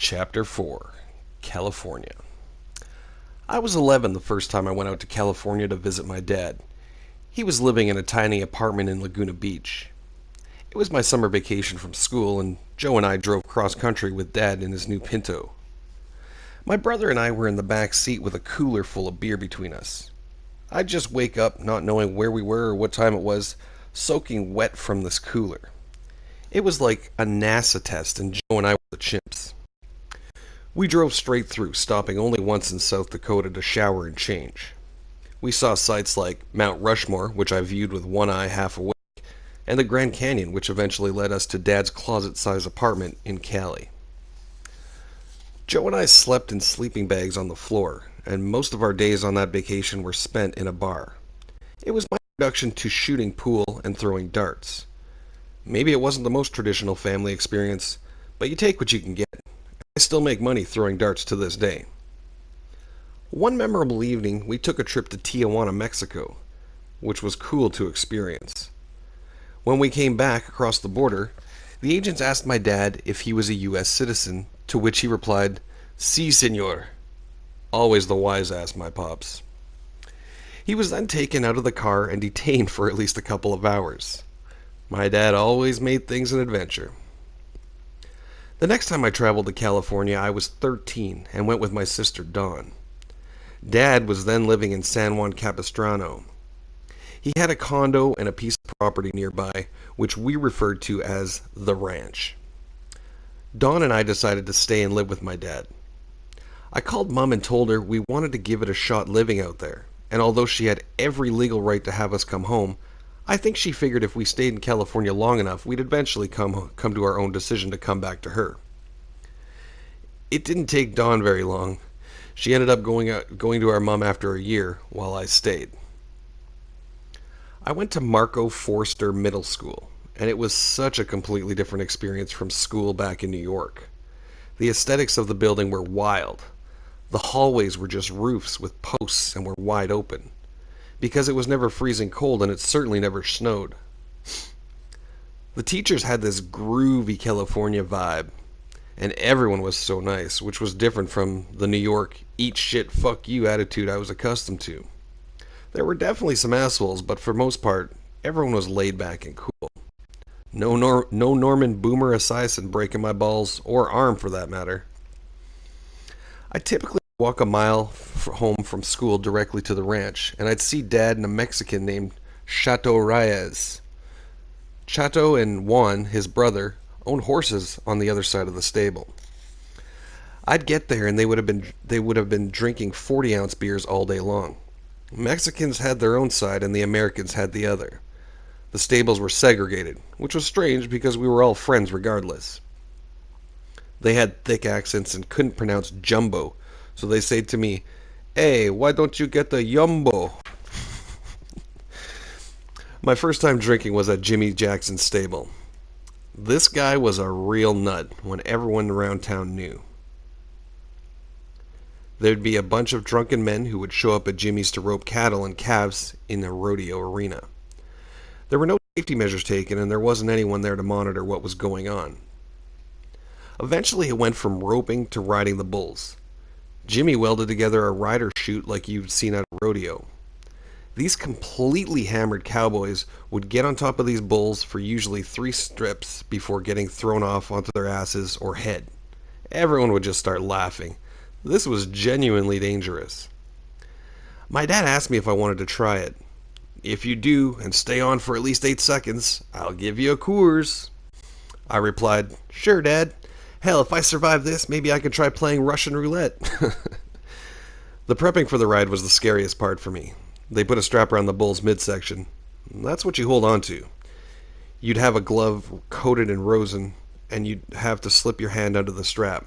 Chapter 4 California. I was 11 the first time I went out to California to visit my dad. He was living in a tiny apartment in Laguna Beach. It was my summer vacation from school, and Joe and I drove cross country with Dad in his new Pinto. My brother and I were in the back seat with a cooler full of beer between us. I'd just wake up not knowing where we were or what time it was, soaking wet from this cooler. It was like a NASA test, and Joe and I were the chimps. We drove straight through, stopping only once in South Dakota to shower and change. We saw sights like Mount Rushmore, which I viewed with one eye half awake, and the Grand Canyon, which eventually led us to Dad's closet-sized apartment in Cali. Joe and I slept in sleeping bags on the floor, and most of our days on that vacation were spent in a bar. It was my introduction to shooting pool and throwing darts. Maybe it wasn't the most traditional family experience, but you take what you can get. I still make money throwing darts to this day. One memorable evening, we took a trip to Tijuana, Mexico, which was cool to experience. When we came back across the border, the agents asked my dad if he was a U.S. citizen, to which he replied, "Si, senor." Always the wise ass, my pops. He was then taken out of the car and detained for at least a couple of hours. My dad always made things an adventure. The next time I traveled to California, I was 13 and went with my sister Dawn. Dad was then living in San Juan Capistrano. He had a condo and a piece of property nearby, which we referred to as the ranch. Dawn and I decided to stay and live with my dad. I called Mom and told her we wanted to give it a shot living out there, and although she had every legal right to have us come home, I think she figured if we stayed in California long enough, we'd eventually come to our own decision to come back to her. It didn't take Dawn very long. She ended up going to our mom after a year, while I stayed. I went to Marco Forster Middle School, and it was such a completely different experience from school back in New York. The aesthetics of the building were wild. The hallways were just roofs with posts and were wide open, because it was never freezing cold and it certainly never snowed. The teachers had this groovy California vibe, and everyone was so nice, which was different from the New York eat shit fuck you attitude I was accustomed to. There were definitely some assholes, but for most part, everyone was laid back and cool. No Norman Boomer Esiason breaking my balls, or arm for that matter. I typically walk a mile home from school directly to the ranch, and I'd see Dad and a Mexican named Chato Reyes. Chato and Juan, his brother, owned horses on the other side of the stable. I'd get there and they would have been drinking 40-ounce beers all day long. Mexicans had their own side and the Americans had the other. The stables were segregated, which was strange because we were all friends regardless. They had thick accents and couldn't pronounce jumbo, so they said to me, "Hey, why don't you get the yumbo?" My first time drinking was at Jimmy Jackson's stable. This guy was a real nut when everyone around town knew. There'd be a bunch of drunken men who would show up at Jimmy's to rope cattle and calves in a rodeo arena. There were no safety measures taken, and there wasn't anyone there to monitor what was going on. Eventually, it went from roping to riding the bulls. Jimmy welded together a rider chute like you've seen at a rodeo. These completely hammered cowboys would get on top of these bulls for usually 3 strips before getting thrown off onto their asses or head. Everyone would just start laughing. This was genuinely dangerous. My dad asked me if I wanted to try it. "If you do, and stay on for at least 8 seconds, I'll give you a Coors." I replied, "Sure, Dad. Hell, if I survive this, maybe I can try playing Russian roulette." The prepping for the ride was the scariest part for me. They put a strap around the bull's midsection. That's what you hold on to. You'd have a glove coated in rosin, and you'd have to slip your hand under the strap.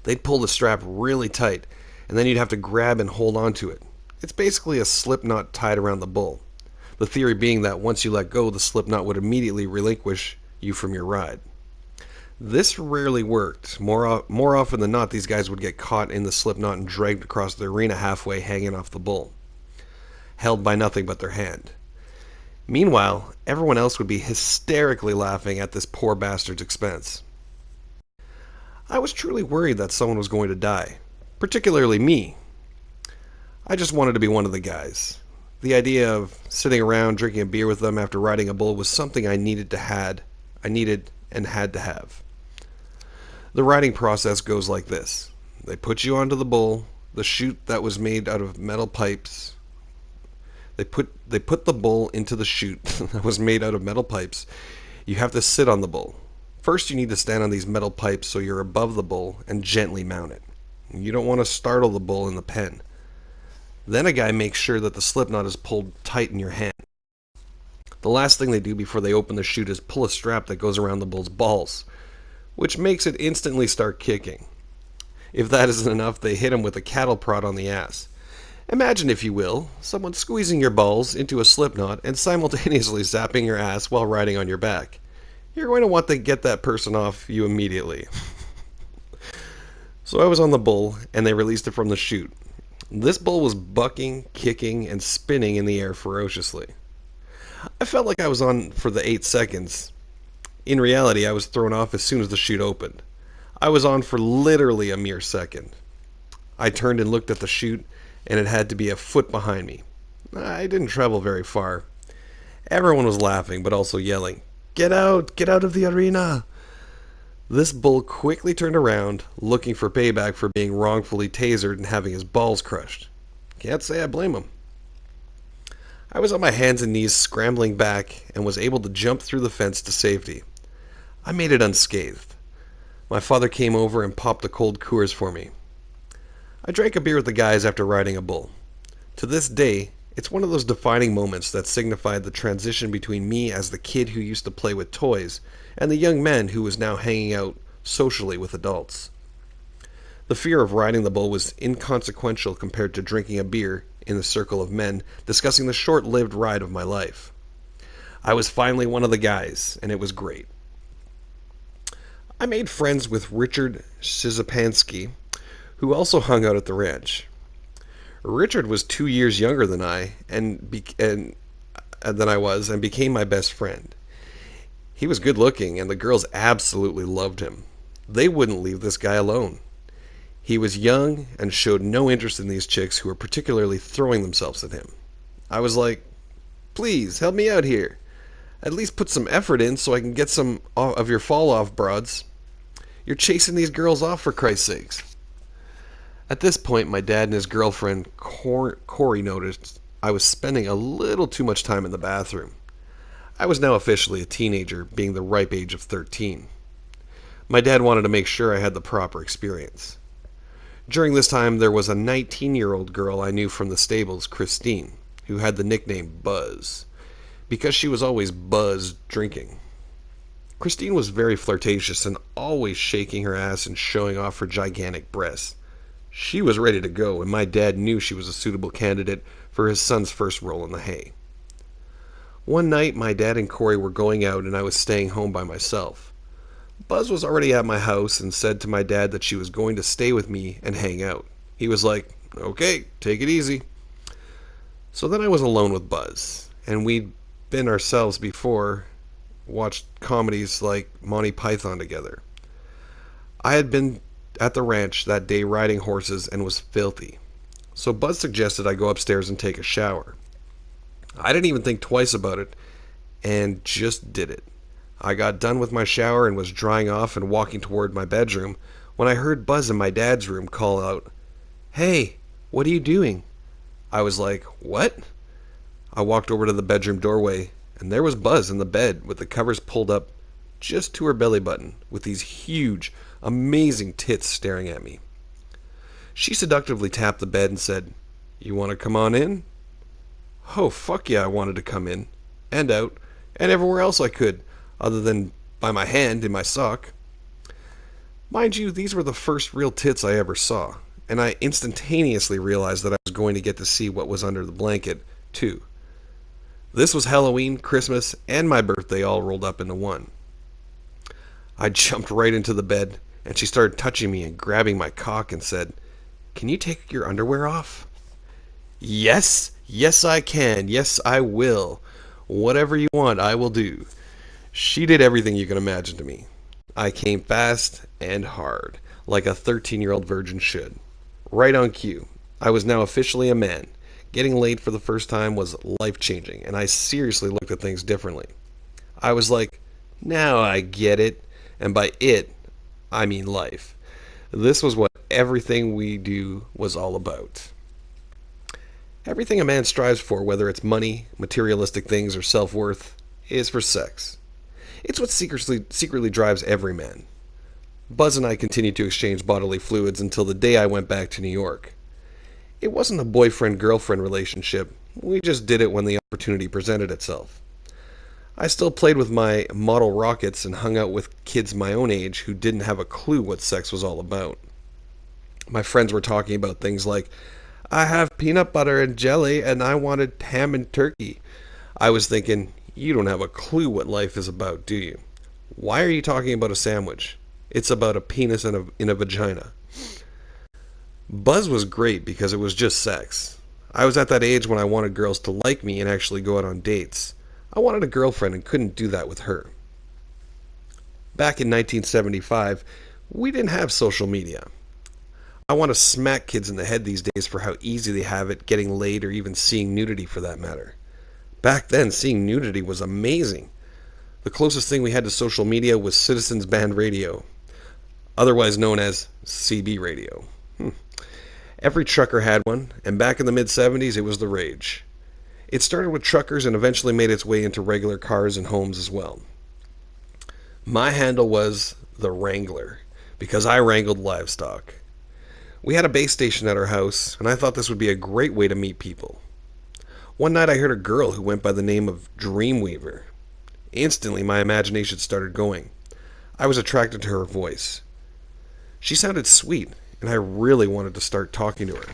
They'd pull the strap really tight, and then you'd have to grab and hold on to it. It's basically a slip knot tied around the bull. The theory being that once you let go, the slip knot would immediately relinquish you from your ride. This rarely worked. More often than not, these guys would get caught in the slip knot and dragged across the arena halfway hanging off the bull, held by nothing but their hand. Meanwhile, everyone else would be hysterically laughing at this poor bastard's expense. I was truly worried that someone was going to die, particularly me. I just wanted to be one of the guys. The idea of sitting around drinking a beer with them after riding a bull was something I needed and had to have. The riding process goes like this. They put you onto the bull, the chute that was made out of metal pipes. They put the bull into the chute that was made out of metal pipes. You have to sit on the bull. First, you need to stand on these metal pipes so you're above the bull and gently mount it. You don't want to startle the bull in the pen. Then a guy makes sure that the slip knot is pulled tight in your hand. The last thing they do before they open the chute is pull a strap that goes around the bull's balls, which makes it instantly start kicking. If that isn't enough, they hit him with a cattle prod on the ass. Imagine, if you will, someone squeezing your balls into a slip knot and simultaneously zapping your ass while riding on your back. You're going to want to get that person off you immediately. So I was on the bull, and they released it from the chute. This bull was bucking, kicking, and spinning in the air ferociously. I felt like I was on for the 8 seconds. In reality, I was thrown off as soon as the chute opened. I was on for literally a mere second. I turned and looked at the chute, and it had to be a foot behind me. I didn't travel very far. Everyone was laughing, but also yelling, "Get out! Get out of the arena!" This bull quickly turned around, looking for payback for being wrongfully tasered and having his balls crushed. Can't say I blame him. I was on my hands and knees scrambling back and was able to jump through the fence to safety. I made it unscathed. My father came over and popped a cold Coors for me. I drank a beer with the guys after riding a bull. To this day, it's one of those defining moments that signified the transition between me as the kid who used to play with toys and the young man who was now hanging out socially with adults. The fear of riding the bull was inconsequential compared to drinking a beer in the circle of men discussing the short-lived ride of my life. I was finally one of the guys, and it was great. I made friends with Richard Szyzapansky, who also hung out at the ranch. Richard was 2 years younger than I was and became my best friend. He was good looking, and the girls absolutely loved him. They wouldn't leave this guy alone. He was young and showed no interest in these chicks who were particularly throwing themselves at him. I was like, "Please, help me out here. At least put some effort in so I can get some of your fall-off broads. You're chasing these girls off, for Christ's sakes." At this point, my dad and his girlfriend, Corey, noticed I was spending a little too much time in the bathroom. I was now officially a teenager, being the ripe age of 13. My dad wanted to make sure I had the proper experience. During this time, there was a 19-year-old girl I knew from the stables, Christine, who had the nickname Buzz, because she was always buzzed drinking. Christine was very flirtatious and always shaking her ass and showing off her gigantic breasts. She was ready to go, and my dad knew she was a suitable candidate for his son's first role in the hay. One night, my dad and Corey were going out, and I was staying home by myself. Buzz was already at my house and said to my dad that she was going to stay with me and hang out. He was like, "Okay, take it easy." So then I was alone with Buzz, and we'd been ourselves before, watched comedies like Monty Python together. I had been at the ranch that day riding horses and was filthy. So Buzz suggested I go upstairs and take a shower. I didn't even think twice about it and just did it. I got done with my shower and was drying off and walking toward my bedroom when I heard Buzz in my dad's room call out, "Hey, what are you doing?" I was like, "What?" I walked over to the bedroom doorway, and there was Buzz in the bed with the covers pulled up just to her belly button with these huge, amazing tits staring at me. She seductively tapped the bed and said, "You want to come on in?" Oh, fuck yeah, I wanted to come in, and out, and everywhere else I could, other than by my hand in my sock. Mind you, these were the first real tits I ever saw, and I instantaneously realized that I was going to get to see what was under the blanket, too. This was Halloween, Christmas, and my birthday all rolled up into one. I jumped right into the bed, and she started touching me and grabbing my cock and said, "Can you take your underwear off?" "Yes, yes I can, yes I will. Whatever you want, I will do." She did everything you can imagine to me. I came fast and hard, like a 13-year-old virgin should. Right on cue. I was now officially a man. Getting laid for the first time was life-changing, and I seriously looked at things differently. I was like, now I get it. And by it, I mean life. This was what everything we do was all about. Everything a man strives for, whether it's money, materialistic things, or self worth, is for sex. It's what secretly drives every man. Buzz and I continued to exchange bodily fluids until the day I went back to New York. It wasn't a boyfriend girlfriend relationship, we just did it when the opportunity presented itself. I still played with my model rockets and hung out with kids my own age who didn't have a clue what sex was all about. My friends were talking about things like, I have peanut butter and jelly and I wanted ham and turkey. I was thinking, you don't have a clue what life is about, do you? Why are you talking about a sandwich? It's about a penis in a vagina. Buzz was great because it was just sex. I was at that age when I wanted girls to like me and actually go out on dates. I wanted a girlfriend and couldn't do that with her. Back in 1975, we didn't have social media. I want to smack kids in the head these days for how easy they have it getting laid or even seeing nudity for that matter. Back then, seeing nudity was amazing. The closest thing we had to social media was Citizens Band Radio, otherwise known as CB radio. Every trucker had one, and back in the mid-70s it was the rage. It started with truckers and eventually made its way into regular cars and homes as well. My handle was the Wrangler, because I wrangled livestock. We had a base station at our house, and I thought this would be a great way to meet people. One night I heard a girl who went by the name of Dreamweaver. Instantly my imagination started going. I was attracted to her voice. She sounded sweet, and I really wanted to start talking to her.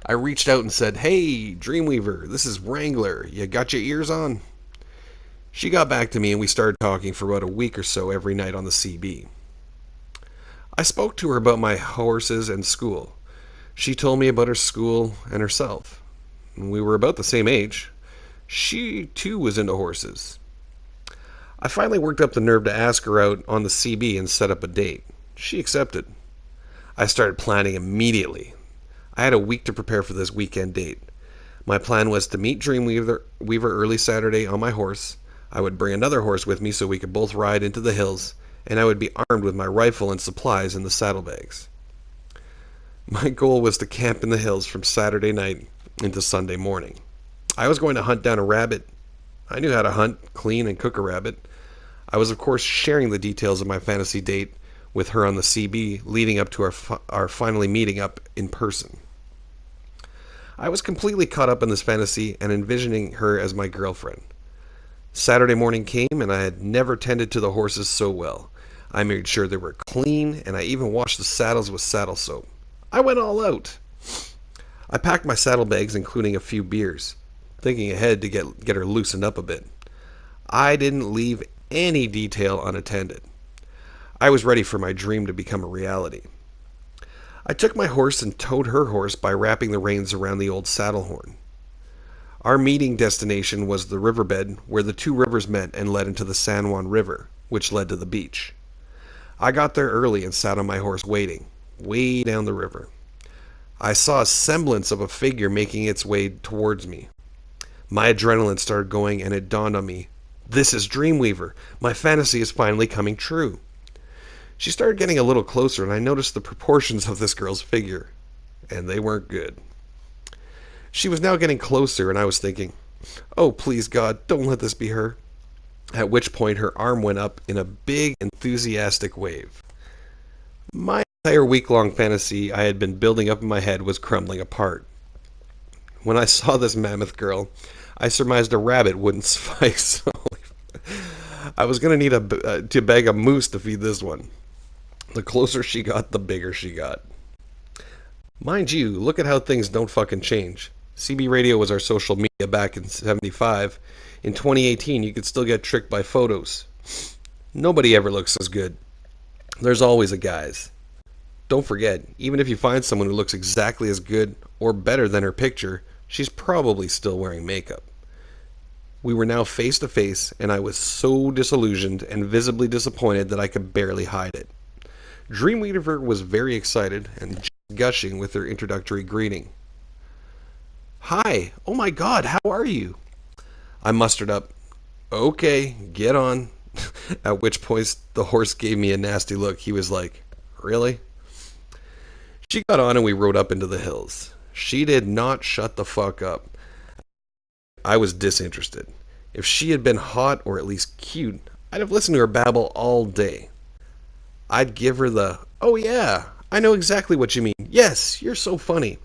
I reached out and said, Hey, Dreamweaver, this is Wrangler. You got your ears on? She got back to me and we started talking for about a week or so every night on the CB. I spoke to her about my horses and school. She told me about her school and herself. We were about the same age. She, too, was into horses. I finally worked up the nerve to ask her out on the CB and set up a date. She accepted. I started planning immediately. I had a week to prepare for this weekend date. My plan was to meet Dreamweaver early Saturday on my horse. I would bring another horse with me so we could both ride into the hills, and I would be armed with my rifle and supplies in the saddlebags. My goal was to camp in the hills from Saturday night into Sunday morning. I was going to hunt down a rabbit. I knew how to hunt, clean, and cook a rabbit. I was, of course, sharing the details of my fantasy date with her on the CB, leading up to our finally meeting up in person. I was completely caught up in this fantasy and envisioning her as my girlfriend. Saturday morning came, and I had never tended to the horses so well. I made sure they were clean, and I even washed the saddles with saddle soap. I went all out. I packed my saddlebags, including a few beers, thinking ahead to get her loosened up a bit. I didn't leave any detail unattended. I was ready for my dream to become a reality. I took my horse and towed her horse by wrapping the reins around the old saddle horn. Our meeting destination was the riverbed where the two rivers met and led into the San Juan River, which led to the beach. I got there early and sat on my horse waiting, way down the river. I saw a semblance of a figure making its way towards me. My adrenaline started going and it dawned on me, this is Dreamweaver. My fantasy is finally coming true. She started getting a little closer and I noticed the proportions of this girl's figure, and they weren't good. She was now getting closer and I was thinking, oh please God, don't let this be her. At which point her arm went up in a big enthusiastic wave. My entire week-long fantasy I had been building up in my head was crumbling apart. When I saw this mammoth girl, I surmised a rabbit wouldn't suffice. I was going to need to beg a moose to feed this one. The closer she got, the bigger she got. Mind you, look at how things don't fucking change. CB radio was our social media back in 75. In 2018, you could still get tricked by photos. Nobody ever looks as good. There's always a guise. Don't forget, even if you find someone who looks exactly as good or better than her picture, she's probably still wearing makeup. We were now face to face, and I was so disillusioned and visibly disappointed that I could barely hide it. Dreamweaver was very excited and just gushing with her introductory greeting. Hi, oh my god, how are you? I mustered up, okay, get on. At which point the horse gave me a nasty look. He was like, really? She got on and we rode up into the hills. She did not shut the fuck up. I was disinterested. If she had been hot or at least cute, I'd have listened to her babble all day. I'd give her the, oh yeah, I know exactly what you mean. Yes, you're so funny.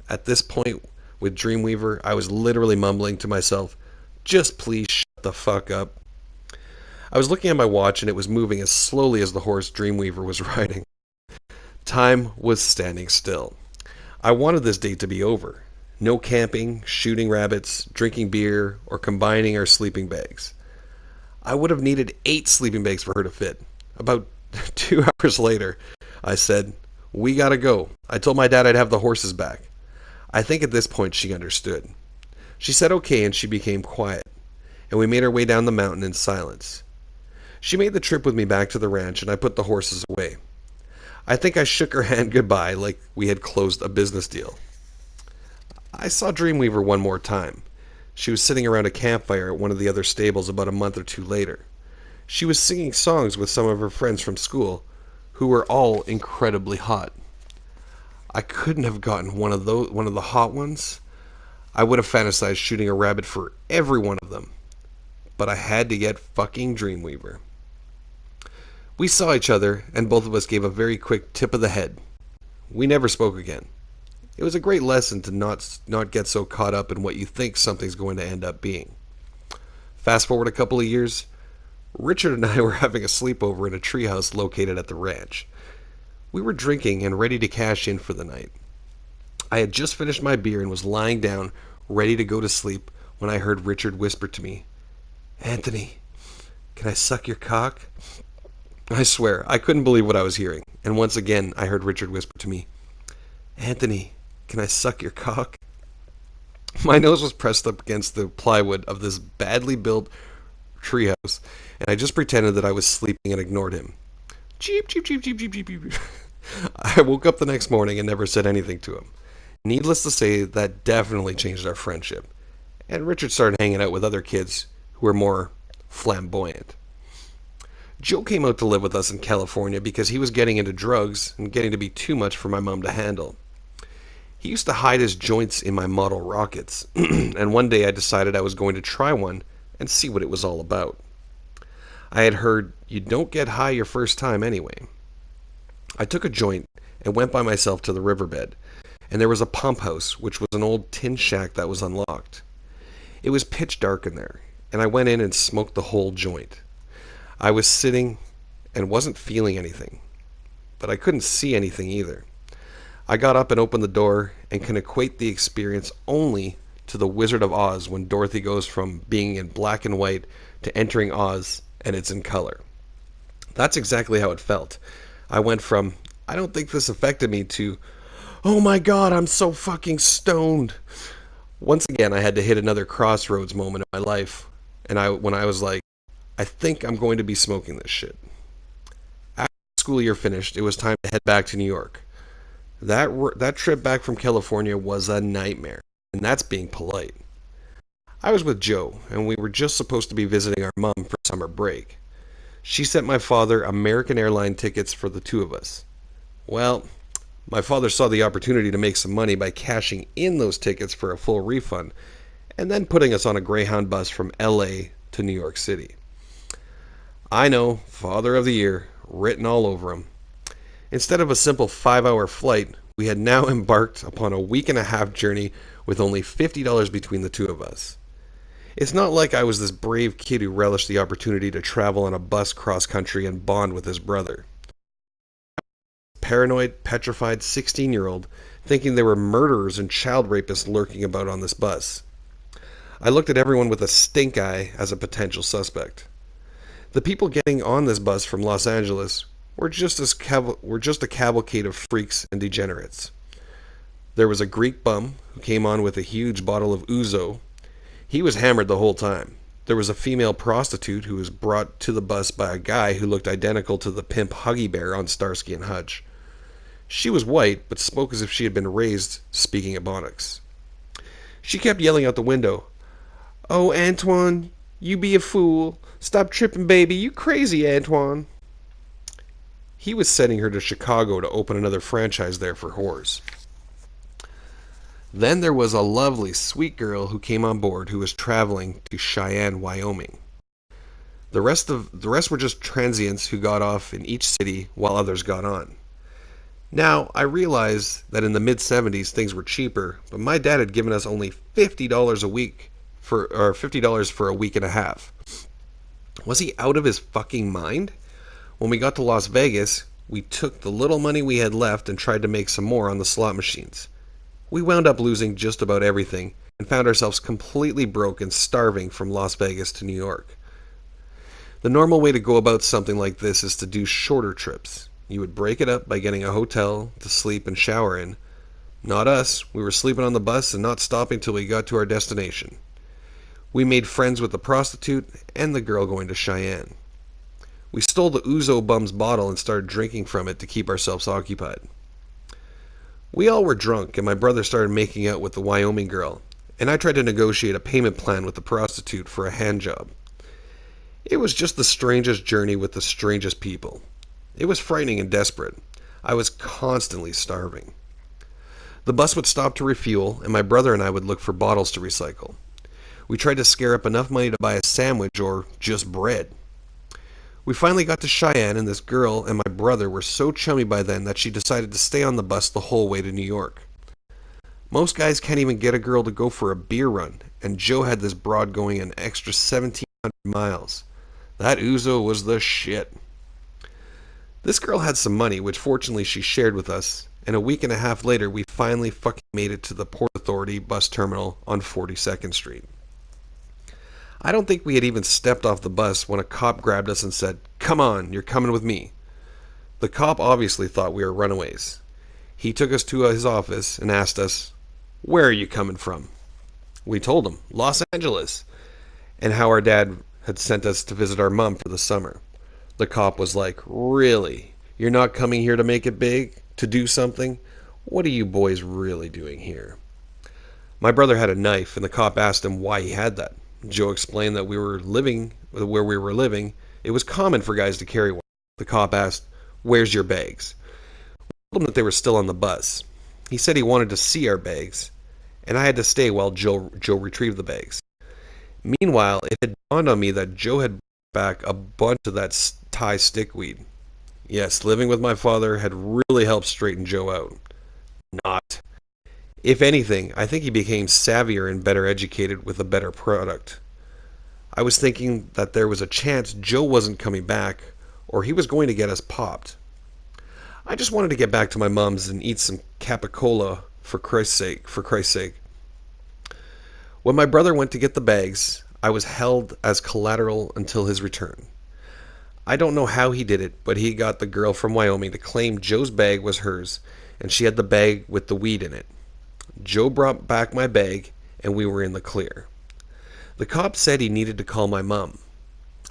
At this point with Dreamweaver, I was literally mumbling to myself, just please shut the fuck up. I was looking at my watch and it was moving as slowly as the horse Dreamweaver was riding. Time was standing still. I wanted this date to be over. No camping, shooting rabbits, drinking beer, or combining our sleeping bags. I would have needed 8 sleeping bags for her to fit. About 2 hours later, I said, we gotta go. I told my dad I'd have the horses back. I think at this point she understood. She said okay and she became quiet, and we made our way down the mountain in silence. She made the trip with me back to the ranch and I put the horses away. I think I shook her hand goodbye like we had closed a business deal. I saw Dreamweaver one more time. She was sitting around a campfire at one of the other stables about a month or 2 later. She was singing songs with some of her friends from school, who were all incredibly hot. I couldn't have gotten one of the hot ones. I would have fantasized shooting a rabbit for every one of them. But I had to get fucking Dreamweaver. We saw each other, and both of us gave a very quick tip of the head. We never spoke again. It was a great lesson to not get so caught up in what you think something's going to end up being. Fast forward a couple of years, Richard and I were having a sleepover in a treehouse located at the ranch. We were drinking and ready to cash in for the night. I had just finished my beer and was lying down, ready to go to sleep, when I heard Richard whisper to me, Anthony, can I suck your cock? I swear, I couldn't believe what I was hearing, and once again I heard Richard whisper to me, Anthony, can I suck your cock? My nose was pressed up against the plywood of this badly built treehouse, and I just pretended that I was sleeping and ignored him. Cheep, cheep, cheep, cheep, cheep, cheep, cheep. I woke up the next morning and never said anything to him. Needless to say, that definitely changed our friendship, and Richard started hanging out with other kids who were more flamboyant. Joe came out to live with us in California because he was getting into drugs and getting to be too much for my mom to handle. He used to hide his joints in my model rockets, and one day I decided I was going to try one and see what it was all about. I had heard you don't get high your first time anyway. I took a joint and went by myself to the riverbed, and there was a pump house, which was an old tin shack that was unlocked. It was pitch dark in there, and I went in and smoked the whole joint. I was sitting and wasn't feeling anything, but I couldn't see anything either. I got up and opened the door and can equate the experience only to the Wizard of Oz when Dorothy goes from being in black and white to entering Oz and it's in color. That's exactly how it felt. I went from, I don't think this affected me, to, oh my god, I'm so fucking stoned. Once again, I had to hit another crossroads moment in my life, and when I was like, I think I'm going to be smoking this shit. After the school year finished, it was time to head back to New York. That trip back from California was a nightmare, and that's being polite. I was with Joe, and we were just supposed to be visiting our mom for summer break. She sent my father American Airline tickets for the 2 of us. Well, my father saw the opportunity to make some money by cashing in those tickets for a full refund, and then putting us on a Greyhound bus from LA to New York City. I know, Father of the Year, written all over him. Instead of a simple 5-hour flight, we had now embarked upon a week-and-a-half journey with only $50 between the 2 of us. It's not like I was this brave kid who relished the opportunity to travel on a bus cross-country and bond with his brother. Paranoid, petrified 16-year-old, thinking there were murderers and child rapists lurking about on this bus. I looked at everyone with a stink eye as a potential suspect. The people getting on this bus from Los Angeles were just a cavalcade of freaks and degenerates. There was a Greek bum who came on with a huge bottle of ouzo. He was hammered the whole time. There was a female prostitute who was brought to the bus by a guy who looked identical to the pimp Huggy Bear on Starsky and Hutch. She was white, but spoke as if she had been raised speaking Ebonics. She kept yelling out the window, "Oh, Antoine, you be a fool. Stop tripping, baby. You crazy, Antoine." He was sending her to Chicago to open another franchise there for whores. Then there was a lovely, sweet girl who came on board who was traveling to Cheyenne, Wyoming. The rest were just transients who got off in each city while others got on. Now, I realize that in the mid-70s things were cheaper, but my dad had given us only $50 a week or $50 for a week and a half. Was he out of his fucking mind? When we got to Las Vegas, we took the little money we had left and tried to make some more on the slot machines. We wound up losing just about everything and found ourselves completely broke and starving from Las Vegas to New York. The normal way to go about something like this is to do shorter trips. You would break it up by getting a hotel to sleep and shower in. Not us. We were sleeping on the bus and not stopping till we got to our destination. We made friends with the prostitute and the girl going to Cheyenne. We stole the Ouzo bum's bottle and started drinking from it to keep ourselves occupied. We all were drunk, and my brother started making out with the Wyoming girl, and I tried to negotiate a payment plan with the prostitute for a hand job. It was just the strangest journey with the strangest people. It was frightening and desperate. I was constantly starving. The bus would stop to refuel, and my brother and I would look for bottles to recycle. We tried to scare up enough money to buy a sandwich or just bread. We finally got to Cheyenne, and this girl and my brother were so chummy by then that she decided to stay on the bus the whole way to New York. Most guys can't even get a girl to go for a beer run, and Joe had this broad going an extra 1,700 miles. That Ouzo was the shit. This girl had some money, which fortunately she shared with us, and a week and a half later we finally fucking made it to the Port Authority bus terminal on 42nd Street. I don't think we had even stepped off the bus when a cop grabbed us and said, "Come on, you're coming with me." The cop obviously thought we were runaways. He took us to his office and asked us, "Where are you coming from?" We told him, "Los Angeles," and how our dad had sent us to visit our mom for the summer. The cop was like, "Really? You're not coming here to make it big? To do something? What are you boys really doing here?" My brother had a knife, and the cop asked him why he had that. Joe explained that we were living where we were living. It was common for guys to carry one. The cop asked, "Where's your bags?" We told him that they were still on the bus. He said he wanted to see our bags, and I had to stay while Joe retrieved the bags. Meanwhile, it had dawned on me that Joe had brought back a bunch of that Thai stickweed. Yes, living with my father had really helped straighten Joe out. Not. If anything, I think he became savvier and better educated with a better product. I was thinking that there was a chance Joe wasn't coming back, or he was going to get us popped. I just wanted to get back to my mom's and eat some capicola for Christ's sake. When my brother went to get the bags, I was held as collateral until his return. I don't know how he did it, but he got the girl from Wyoming to claim Joe's bag was hers, and she had the bag with the weed in it. Joe brought back my bag, and we were in the clear. The cop said he needed to call my mom.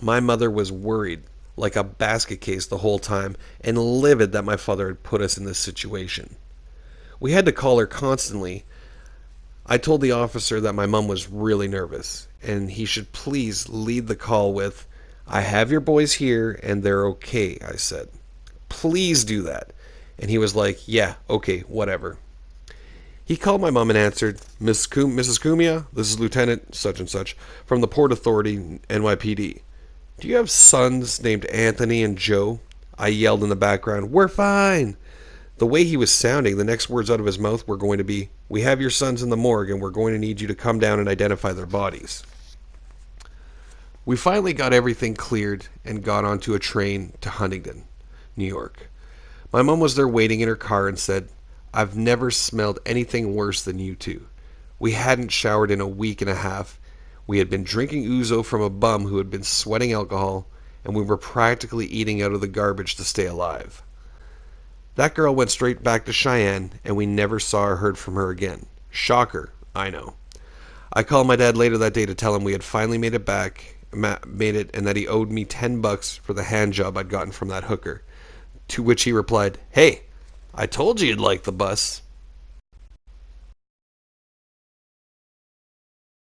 My mother was worried, like a basket case the whole time, and livid that my father had put us in this situation. We had to call her constantly. I told the officer that my mom was really nervous, and he should please lead the call with, "I have your boys here, and they're okay," I said. "Please do that." And he was like, "Yeah, okay, whatever." He called my mom and answered, Mrs. Cumia, this is Lieutenant such and such from the Port Authority, NYPD. "Do you have sons named Anthony and Joe?" I yelled in the background, "We're fine." The way he was sounding, the next words out of his mouth were going to be, "We have your sons in the morgue, and we're going to need you to come down and identify their bodies." We finally got everything cleared and got onto a train to Huntington, New York. My mom was there waiting in her car and said, "I've never smelled anything worse than you two." We hadn't showered in a week and a half. We had been drinking ouzo from a bum who had been sweating alcohol, and we were practically eating out of the garbage to stay alive. That girl went straight back to Cheyenne, and we never saw or heard from her again. Shocker, I know. I called my dad later that day to tell him we had finally made it, and that he owed me $10 for the hand job I'd gotten from that hooker. To which he replied, "Hey, I told you you'd like the bus."